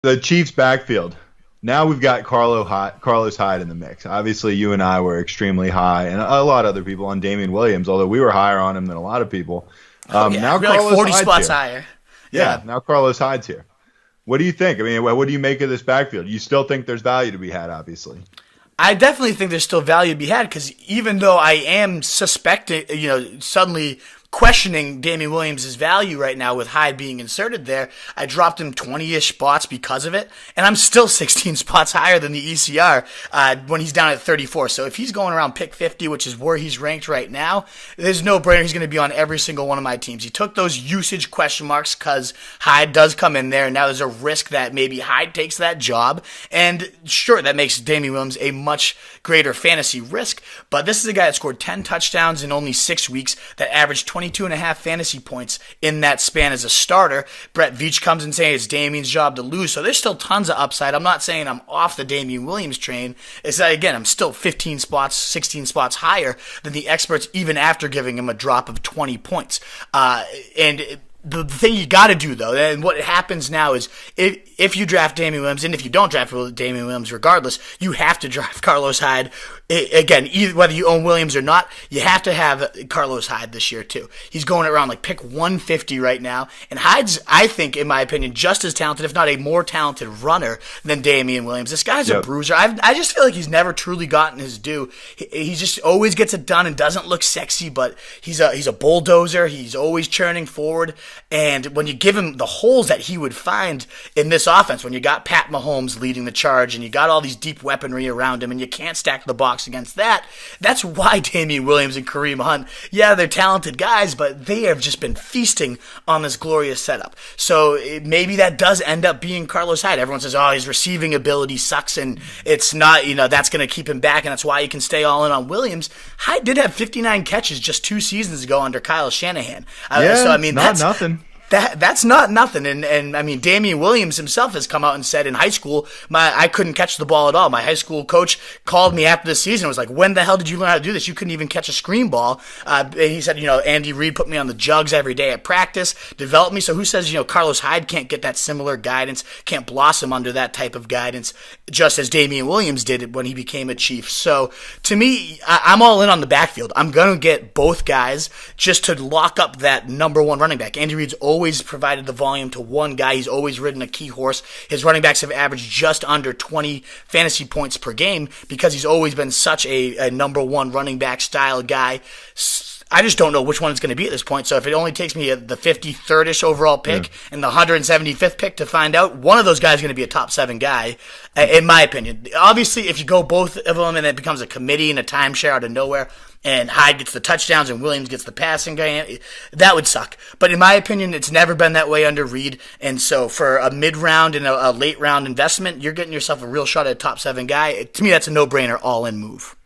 The Chiefs backfield. Now we've got Carlos Hyde in the mix. Obviously, you and I were extremely high, and a lot of other people on Damien Williams, although we were higher on him than a lot of people. Now we're like Carlos 40 Hyde's spots here. higher. Yeah, now Carlos Hyde's here. What do you think? I mean, what do you make of this backfield? You still think there's value to be had, obviously. I definitely think there's still value to be had because even though I am suspecting, suddenly questioning Damien Williams' value right now with Hyde being inserted there, I dropped him 20-ish spots because of it, and I'm still 16 spots higher than the ECR when he's down at 34. So if he's going around pick 50, which is where he's ranked right now, there's no brainer he's going to be on every single one of my teams. He took those usage question marks because Hyde does come in there, and now there's a risk that maybe Hyde takes that job, and sure, that makes Damien Williams a much greater fantasy risk, but this is a guy that scored 10 touchdowns in only 6 weeks, that averaged 22.5 fantasy points in that span as a starter. Brett Veach comes and saying it's Damien's job to lose, so there's still tons of upside. I'm not saying I'm off the Damien Williams train. It's that, again, I'm still 15 spots, 16 spots higher than the experts even after giving him a drop of 20 points. The thing you got to do, though, and what happens now is if you draft Damien Williams, and if you don't draft Damien Williams regardless, you have to draft Carlos Hyde. Again, whether you own Williams or not, you have to have Carlos Hyde this year, too. He's going around like pick 150 right now, and Hyde's, I think, in my opinion, just as talented, if not a more talented runner than Damien Williams. This guy's a bruiser. I just feel like he's never truly gotten his due. He just always gets it done and doesn't look sexy, but he's a bulldozer. He's always churning forward. And when you give him the holes that he would find in this offense, when you got Pat Mahomes leading the charge and you got all these deep weaponry around him and you can't stack the box against that, that's why Damien Williams and Kareem Hunt, yeah, they're talented guys, but they have just been feasting on this glorious setup. So maybe that does end up being Carlos Hyde. Everyone says, oh, his receiving ability sucks and it's not, that's going to keep him back and that's why you can stay all in on Williams. Hyde did have 59 catches just 2 seasons ago under Kyle Shanahan. That's nothing. That's not nothing, and I mean Damien Williams himself has come out and said in high school, I couldn't catch the ball at all. My high school coach called me after the season and was like, when the hell did you learn how to do this? You couldn't even catch a screen ball. And he said, Andy Reid put me on the jugs every day at practice, developed me. So who says Carlos Hyde can't get that similar guidance, can't blossom under that type of guidance, just as Damien Williams did when he became a Chief. So to me, I'm all in on the backfield. I'm gonna get both guys just to lock up that number one running back. Andy Reid's always provided the volume to one guy. He's always ridden a key horse. His running backs have averaged just under 20 fantasy points per game because he's always been such a number one running back style guy. I just don't know which one it's going to be at this point. So if it only takes me the 53rd-ish overall pick and the 175th pick to find out, one of those guys is going to be a top 7 guy, in my opinion. Obviously, if you go both of them and it becomes a committee and a timeshare out of nowhere, and Hyde gets the touchdowns and Williams gets the passing guy, that would suck. But in my opinion, it's never been that way under Reid. And so for a mid-round and a late-round investment, you're getting yourself a real shot at a top 7 guy. To me, that's a no-brainer all-in move.